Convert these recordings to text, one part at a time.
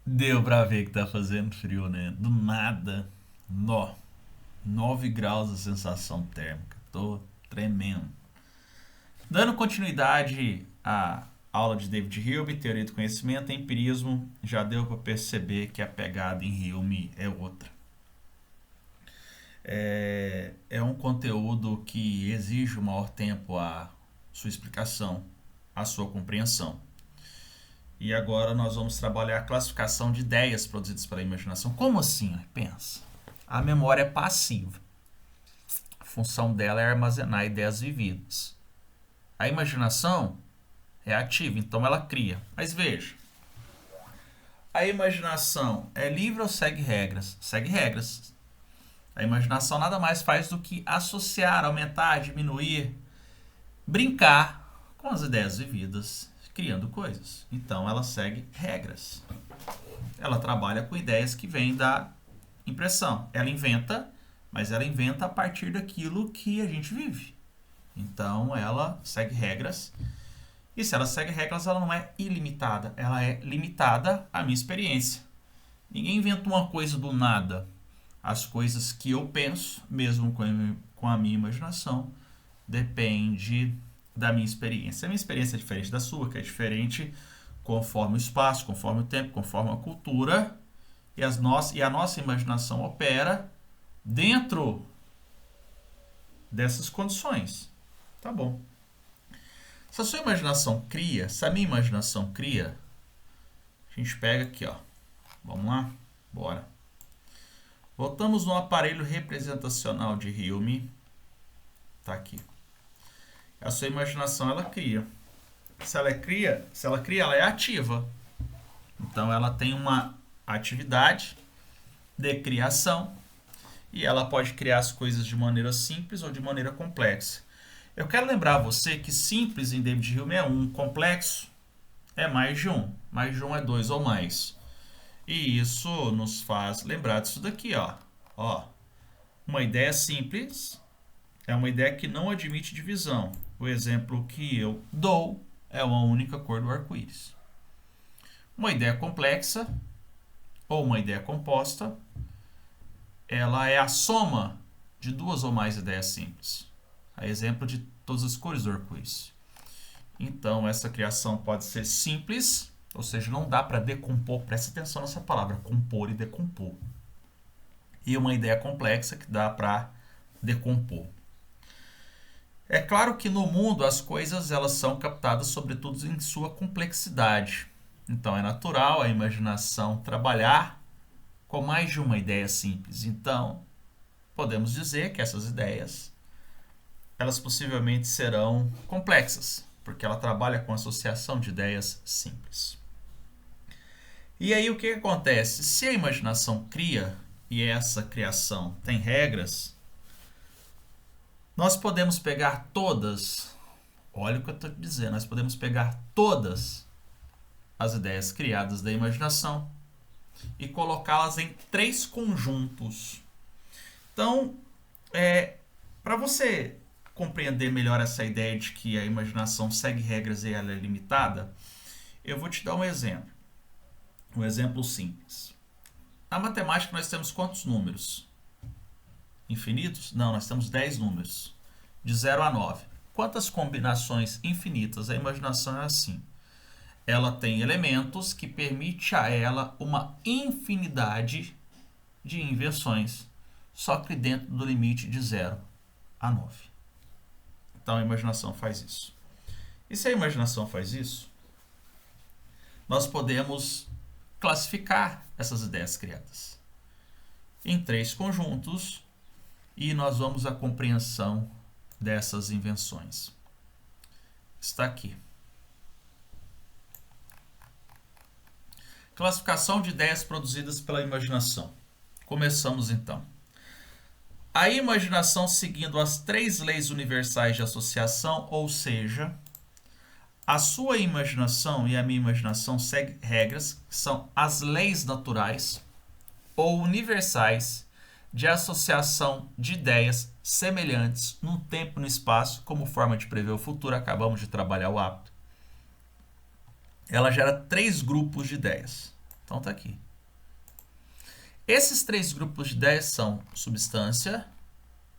Deu pra ver que tá fazendo frio, né? Do nada. Nó. 9 graus a sensação térmica. Tô tremendo. Dando continuidade à aula de David Hume, teoria do conhecimento, empirismo, já deu para perceber que a pegada em Hume é outra. É um conteúdo que exige um maior tempo a sua explicação, a sua compreensão. E agora nós vamos trabalhar a classificação de ideias produzidas pela imaginação. Como assim? Pensa. A memória é passiva. A função dela é armazenar ideias vividas. A imaginação é ativa, então ela cria. Mas veja, a imaginação é livre ou segue regras? Segue regras. A imaginação nada mais faz do que associar, aumentar, diminuir, brincar com as ideias vividas, criando coisas. Então ela segue regras. Ela trabalha com ideias que vêm da impressão. Ela inventa, mas ela inventa a partir daquilo que a gente vive. Então ela segue regras. E se ela segue regras, ela não é ilimitada. Ela é limitada à minha experiência. Ninguém inventa uma coisa do nada. As coisas que eu penso, mesmo com a minha imaginação, depende da minha experiência. A minha experiência é diferente da sua, que é diferente conforme o espaço, conforme o tempo, conforme a cultura. E a nossa imaginação opera dentro dessas condições. Tá bom. Se a sua imaginação cria, se a minha imaginação cria, a gente pega aqui, ó. Vamos lá? Bora. Voltamos no aparelho representacional de Hume. Tá aqui. A sua imaginação, ela cria. Se ela cria, ela é ativa. Então ela tem uma atividade de criação e ela pode criar as coisas de maneira simples ou de maneira complexa. Eu quero lembrar a você que simples em David Hume é um, complexo é mais de um. Mais de um é dois ou mais. E isso nos faz lembrar disso daqui, ó. Uma ideia simples é uma ideia que não admite divisão. O exemplo que eu dou é uma única cor do arco-íris. Uma ideia complexa ou uma ideia composta, ela é a soma de duas ou mais ideias simples. A exemplo de todas as cores do arco-íris. Então, essa criação pode ser simples, ou seja, não dá para decompor, presta atenção nessa palavra, compor e decompor. E uma ideia complexa que dá para decompor. É claro que no mundo as coisas elas são captadas sobretudo em sua complexidade. Então é natural a imaginação trabalhar com mais de uma ideia simples. Então, podemos dizer que essas ideias elas possivelmente serão complexas, porque ela trabalha com associação de ideias simples. E aí o que acontece? Se a imaginação cria, e essa criação tem regras, nós podemos pegar todas, olha o que eu estou dizendo, nós podemos pegar todas as ideias criadas da imaginação e colocá-las em três conjuntos. Então, para você compreender melhor essa ideia de que a imaginação segue regras e ela é limitada, eu vou te dar um exemplo. Um exemplo simples. Na matemática nós temos quantos números? Infinitos? Não, nós temos 10 números. De 0 a 9. Quantas combinações infinitas? A imaginação é assim. Ela tem elementos que permite a ela uma infinidade de invenções, só que dentro do limite de 0 a 9. Então a imaginação faz isso. E se a imaginação faz isso, nós podemos classificar essas ideias criadas em três conjuntos e nós vamos à compreensão dessas invenções. Está aqui. Classificação de ideias produzidas pela imaginação. Começamos então. A imaginação seguindo as três leis universais de associação, ou seja, a sua imaginação e a minha imaginação seguem regras que são as leis naturais ou universais de associação de ideias semelhantes no tempo e no espaço, como forma de prever o futuro. Acabamos de trabalhar o hábito. Ela gera três grupos de ideias. Então tá aqui. Esses três grupos de ideias são substância,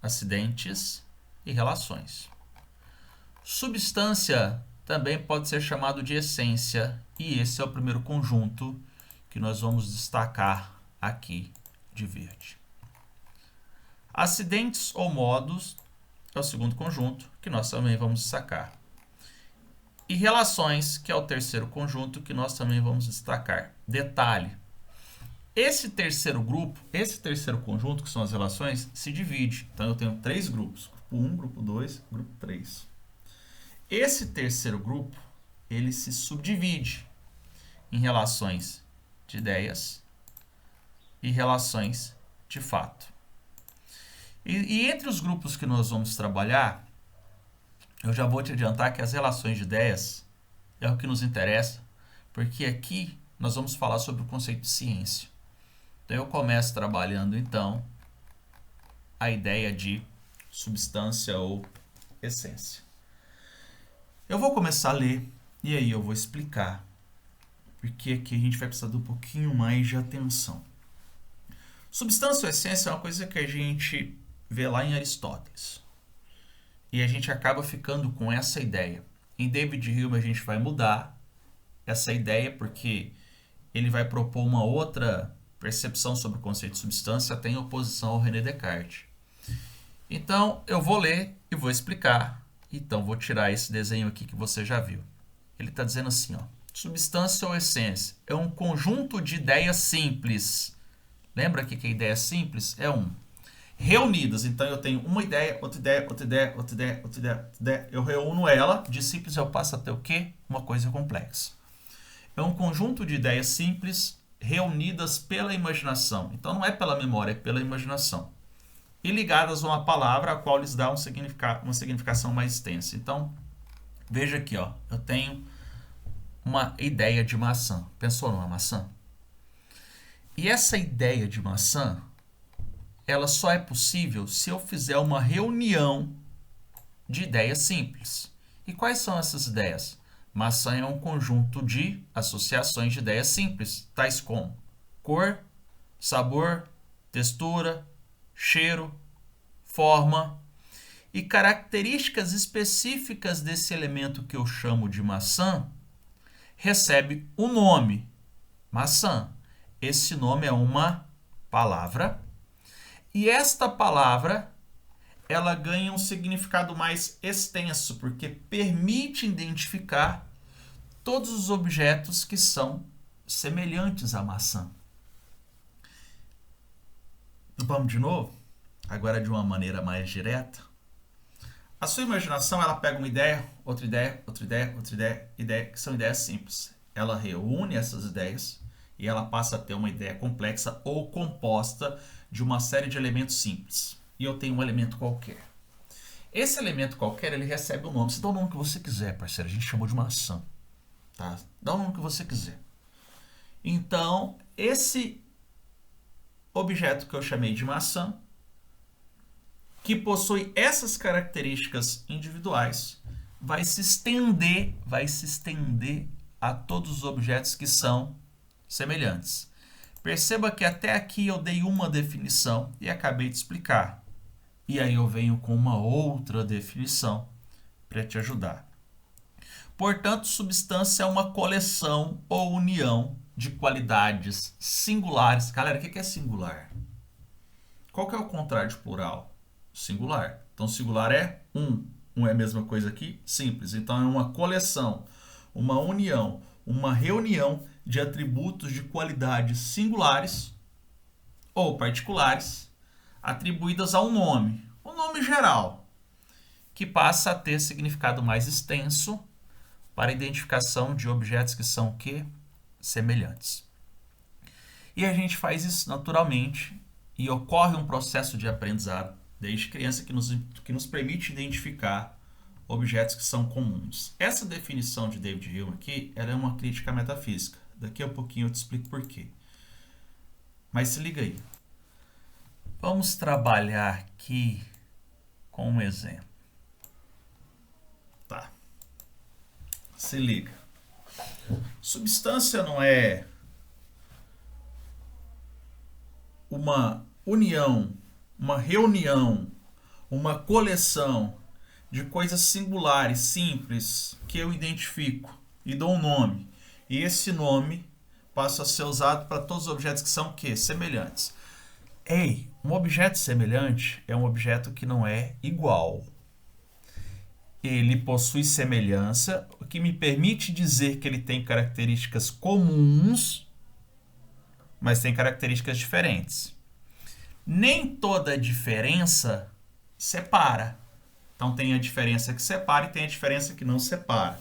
acidentes e relações. Substância também pode ser chamado de essência, e esse é o primeiro conjunto que nós vamos destacar aqui de verde. Acidentes ou modos é o segundo conjunto que nós também vamos destacar. E relações, que é o terceiro conjunto que nós também vamos destacar. Detalhe: esse terceiro grupo, esse terceiro conjunto, que são as relações, se divide. Então eu tenho três grupos: grupo 1, grupo 2, grupo 3. Esse terceiro grupo, ele se subdivide em relações de ideias e relações de fato. E entre os grupos que nós vamos trabalhar, eu já vou te adiantar que as relações de ideias é o que nos interessa, porque aqui nós vamos falar sobre o conceito de ciência. Então eu começo trabalhando então a ideia de substância ou essência. Eu vou começar a ler e aí eu vou explicar, porque aqui a gente vai precisar de um pouquinho mais de atenção. Substância ou essência é uma coisa que a gente vê lá em Aristóteles. E a gente acaba ficando com essa ideia. Em David Hume a gente vai mudar essa ideia, porque ele vai propor uma outra percepção sobre o conceito de substância, até em oposição ao René Descartes. Então eu vou ler e vou explicar. Então vou tirar esse desenho aqui que você já viu. Ele está dizendo assim, ó: substância ou essência é um conjunto de ideias simples. Lembra que a ideia simples é reunidas. Então eu tenho uma ideia, outra ideia, outra ideia, outra ideia, outra ideia, outra ideia. Eu reúno ela, de simples eu passo a ter o quê? Uma coisa complexa. É um conjunto de ideias simples reunidas pela imaginação. Então não é pela memória, é pela imaginação. E ligadas a uma palavra a qual lhes dá uma significação mais extensa. Então, veja aqui, ó, eu tenho uma ideia de maçã. Pensou numa maçã? E essa ideia de maçã, ela só é possível se eu fizer uma reunião de ideias simples. E quais são essas ideias? Maçã é um conjunto de associações de ideias simples, tais como cor, sabor, textura, cheiro, forma. E características específicas desse elemento que eu chamo de maçã recebe o nome, maçã. Esse nome é uma palavra. E esta palavra, ela ganha um significado mais extenso, porque permite identificar todos os objetos que são semelhantes à maçã. Vamos de novo? Agora de uma maneira mais direta. A sua imaginação, ela pega uma ideia, outra ideia, outra ideia, outra ideia, que são ideias simples. Ela reúne essas ideias e ela passa a ter uma ideia complexa ou composta de uma série de elementos simples. E eu tenho um elemento qualquer. Esse elemento qualquer, ele recebe um nome. Você dá o nome que você quiser, parceiro. A gente chamou de maçã. Tá? Dá o nome que você quiser. Então, esse objeto que eu chamei de maçã, que possui essas características individuais, vai se estender a todos os objetos que são semelhantes. Perceba que até aqui eu dei uma definição e acabei de explicar. E aí eu venho com uma outra definição para te ajudar. Portanto, substância é uma coleção ou união de qualidades singulares. Galera, o que é singular? Qual que é o contrário de plural? Singular. Então, singular é um. Um é a mesma coisa aqui, simples. Então, é uma coleção, uma união, uma reunião de atributos de qualidades singulares ou particulares atribuídas a um nome geral, que passa a ter significado mais extenso para a identificação de objetos que são o quê? Semelhantes. E a gente faz isso naturalmente e ocorre um processo de aprendizado desde criança que nos permite identificar objetos que são comuns. Essa definição de David Hume aqui, ela é uma crítica metafísica. Daqui a pouquinho eu te explico por quê. Mas se liga aí. Vamos trabalhar aqui com um exemplo. Tá. Se liga. Substância não é uma união, uma reunião, uma coleção de coisas singulares, simples, que eu identifico e dou um nome. E esse nome passa a ser usado para todos os objetos que são o quê? Semelhantes. Ei, um objeto semelhante é um objeto que não é igual. Ele possui semelhança, o que me permite dizer que ele tem características comuns, mas tem características diferentes. Nem toda diferença separa. Então tem a diferença que separa e tem a diferença que não separa.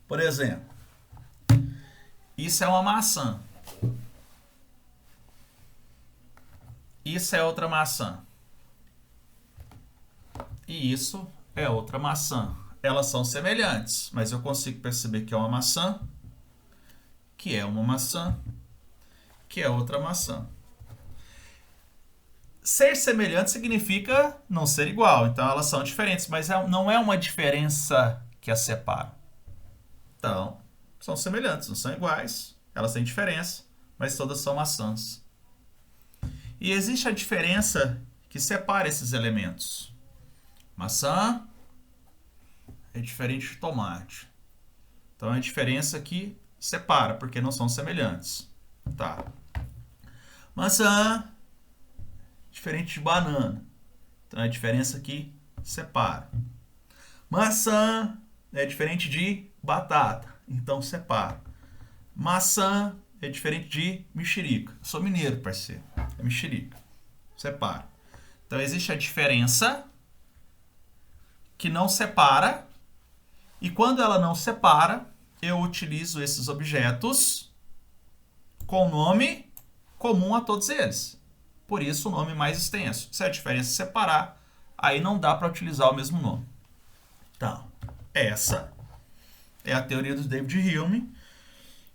Por exemplo, isso é uma maçã. Isso é outra maçã. E isso é outra maçã. Elas são semelhantes, mas eu consigo perceber que é uma maçã, que é uma maçã, que é outra maçã. Ser semelhante significa não ser igual. Então elas são diferentes, mas não é uma diferença que as separa. Então, são semelhantes, não são iguais. Elas têm diferença, mas todas são maçãs. E existe a diferença que separa esses elementos. Maçã é diferente de tomate. Então é a diferença que separa, porque não são semelhantes. Tá. Maçã diferente de banana. Então é a diferença que separa. Maçã é diferente de batata. Então separa. Maçã é diferente de mexerica. Eu sou mineiro, parceiro. É mexerica. Separa. Então existe a diferença que não separa. E quando ela não separa, eu utilizo esses objetos com nome comum a todos eles. Por isso o nome mais extenso. Se a diferença separar, aí não dá para utilizar o mesmo nome. Então, essa é a teoria do David Hume.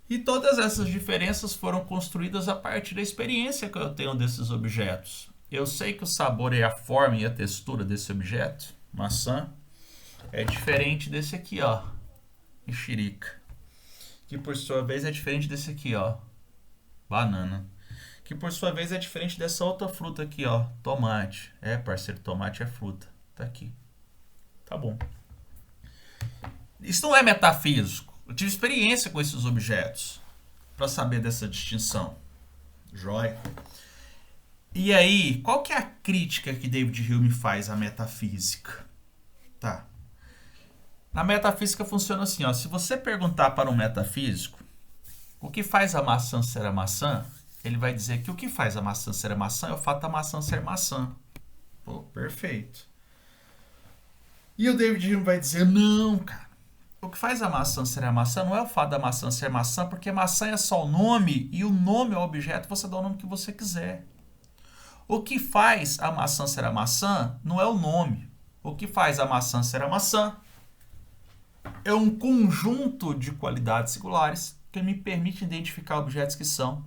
E todas essas diferenças foram construídas a partir da experiência que eu tenho desses objetos. Eu sei que o sabor e a forma e a textura desse objeto, maçã, é diferente desse aqui, ó, mexerica. Que por sua vez é diferente desse aqui, ó, banana. Que por sua vez é diferente dessa outra fruta aqui, ó, tomate. É, parceiro, tomate é fruta. Tá aqui. Tá bom. Isso não é metafísico. Eu tive experiência com esses objetos para saber dessa distinção. Joia? E aí, qual que é a crítica que David Hume faz à metafísica? Tá. Na metafísica funciona assim, ó. Se você perguntar para um metafísico o que faz a maçã ser a maçã, ele vai dizer que o que faz a maçã ser a maçã é o fato da maçã ser maçã. Pô, perfeito. E o David Hume vai dizer, não, cara. O que faz a maçã ser a maçã não é o fato da maçã ser maçã, porque maçã é só o nome, e o nome é o objeto, você dá o nome que você quiser. O que faz a maçã ser a maçã não é o nome. O que faz a maçã ser a maçã é um conjunto de qualidades singulares que me permite identificar objetos que são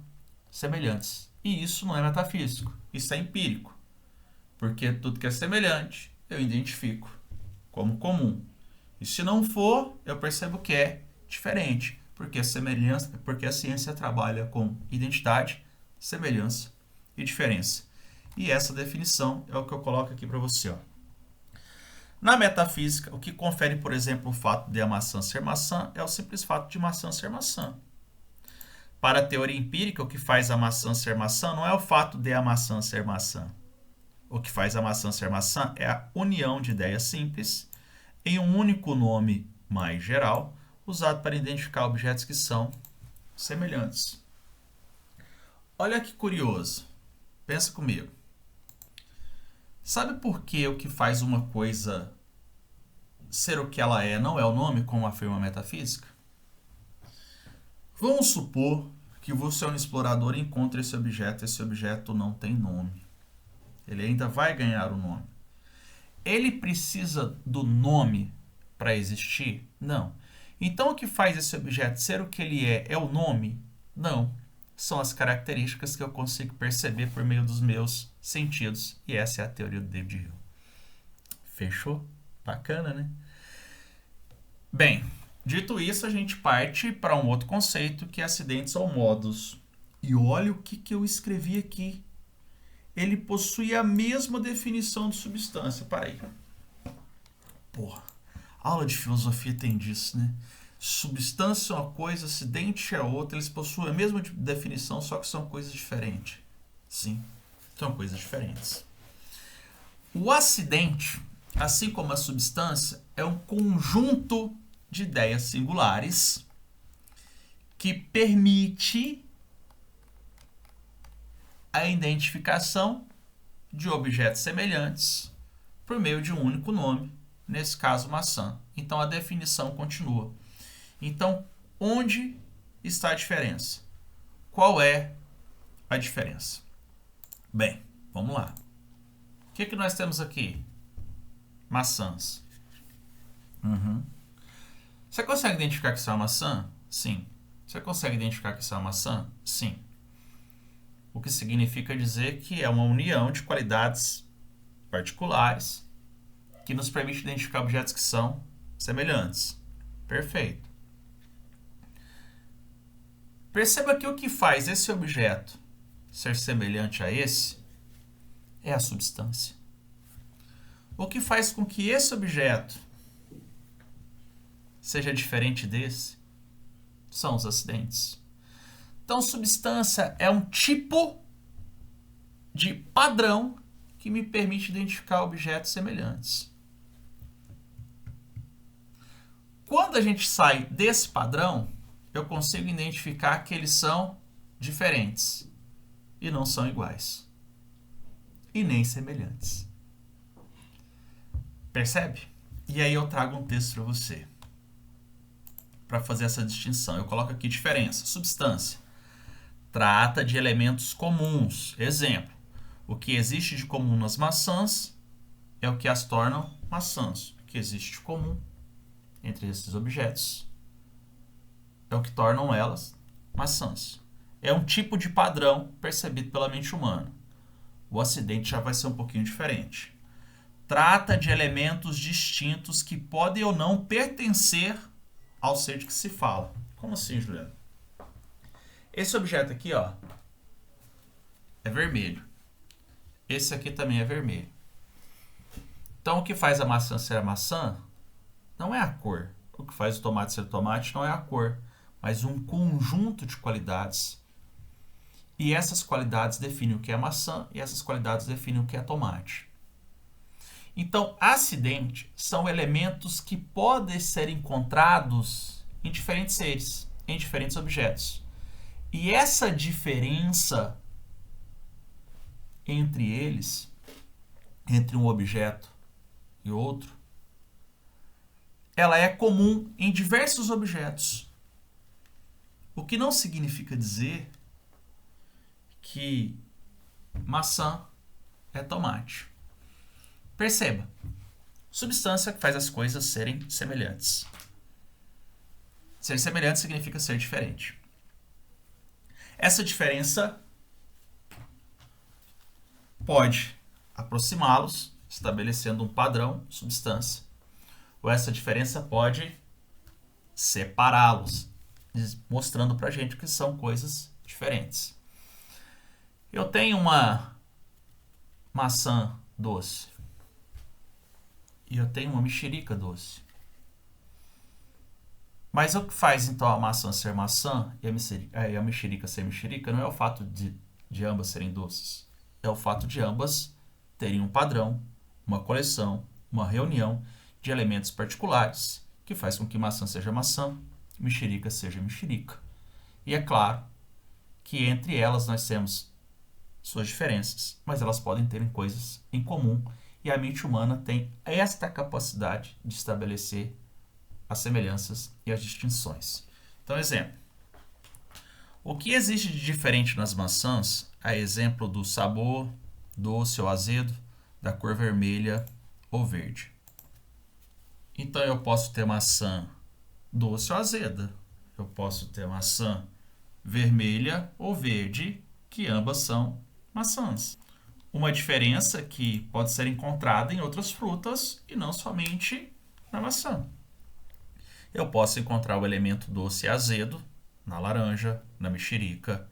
semelhantes. E isso não é metafísico, isso é empírico. Porque tudo que é semelhante, eu identifico como comum. E se não for, eu percebo que é diferente, porque a ciência trabalha com identidade, semelhança e diferença. E essa definição é o que eu coloco aqui para você, ó. Na metafísica, o que confere, por exemplo, o fato de a maçã ser maçã é o simples fato de maçã ser maçã. Para a teoria empírica, o que faz a maçã ser maçã não é o fato de a maçã ser maçã. O que faz a maçã ser maçã é a união de ideias simples em um único nome mais geral, usado para identificar objetos que são semelhantes. Olha que curioso. Pensa comigo. Sabe por que o que faz uma coisa ser o que ela é não é o nome, como afirma a metafísica? Vamos supor que você é um explorador e encontra esse objeto não tem nome. Ele ainda vai ganhar o nome. Ele precisa do nome para existir? Não. Então o que faz esse objeto ser o que ele é o nome? Não. São as características que eu consigo perceber por meio dos meus sentidos. E essa é a teoria do David Hume. Fechou? Bacana, né? Bem, dito isso, a gente parte para um outro conceito que é acidentes ou modos. E olha o que eu escrevi aqui. Ele possui a mesma definição de substância. Para aí. Porra, aula de filosofia tem disso, né? Substância é uma coisa, acidente é outra. Eles possuem a mesma definição, só que são coisas diferentes. Sim, são coisas diferentes. O acidente, assim como a substância, é um conjunto de ideias singulares que permite a identificação de objetos semelhantes por meio de um único nome, nesse caso maçã. Então a definição continua. Então, onde está a diferença? Qual é a diferença? Bem, vamos lá. O que nós temos aqui? Maçãs. Você consegue identificar que isso é uma maçã? Sim. Você consegue identificar que isso é uma maçã? Sim. O que significa dizer que é uma união de qualidades particulares que nos permite identificar objetos que são semelhantes. Perfeito. Perceba que o que faz esse objeto ser semelhante a esse é a substância. O que faz com que esse objeto seja diferente desse são os acidentes. Então, substância é um tipo de padrão que me permite identificar objetos semelhantes. Quando a gente sai desse padrão, eu consigo identificar que eles são diferentes e não são iguais e nem semelhantes. Percebe? E aí eu trago um texto para você para fazer essa distinção. Eu coloco aqui diferença. Substância trata de elementos comuns. Exemplo, o que existe de comum nas maçãs é o que as tornam maçãs. O que existe de comum entre esses objetos é o que tornam elas maçãs. É um tipo de padrão percebido pela mente humana. O acidente já vai ser um pouquinho diferente. Trata de elementos distintos que podem ou não pertencer ao ser de que se fala. Como assim, Juliano? Esse objeto aqui, ó, é vermelho. Esse aqui também é vermelho. Então, o que faz a maçã ser a maçã não é a cor. O que faz o tomate ser tomate não é a cor, mas um conjunto de qualidades. E essas qualidades definem o que é maçã e essas qualidades definem o que é tomate. Então, acidentes são elementos que podem ser encontrados em diferentes seres, em diferentes objetos. E essa diferença entre eles, entre um objeto e outro, ela é comum em diversos objetos. O que não significa dizer que maçã é tomate. Perceba, substância que faz as coisas serem semelhantes. Ser semelhante significa ser diferente. Essa diferença pode aproximá-los, estabelecendo um padrão, substância, ou essa diferença pode separá-los, mostrando pra gente que são coisas diferentes. Eu tenho uma maçã doce e eu tenho uma mexerica doce. Mas o que faz então a maçã ser maçã e a mexerica ser mexerica não é o fato de ambas serem doces. É o fato de ambas terem um padrão, uma coleção, uma reunião de elementos particulares que faz com que maçã seja maçã, mexerica seja mexerica. E é claro que entre elas nós temos suas diferenças, mas elas podem ter coisas em comum e a mente humana tem esta capacidade de estabelecer as semelhanças e as distinções. Então, exemplo. O que existe de diferente nas maçãs, a exemplo do sabor, doce ou azedo, da cor vermelha ou verde. Então, eu posso ter maçã doce ou azeda. Eu posso ter maçã vermelha ou verde, que ambas são maçãs. Uma diferença que pode ser encontrada em outras frutas e não somente na maçã. Eu posso encontrar o elemento doce e azedo na laranja, na mexerica.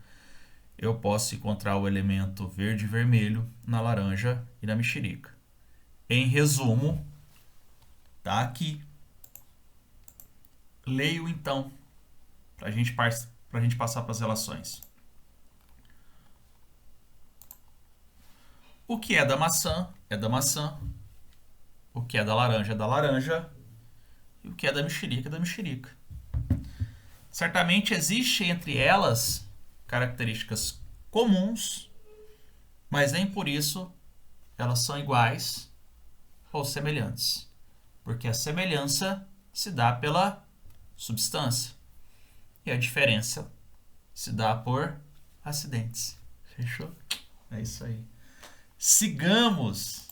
eu posso encontrar o elemento verde e vermelho na laranja e na mexerica. Em resumo, tá aqui. Leio então, para a gente passar para as relações. O que é da maçã é da maçã. O que é da laranja. E o que é da mexerica é da mexerica. Certamente existe entre elas características comuns, mas nem por isso elas são iguais ou semelhantes. Porque a semelhança se dá pela substância e a diferença se dá por acidentes. Fechou? É isso aí. Sigamos!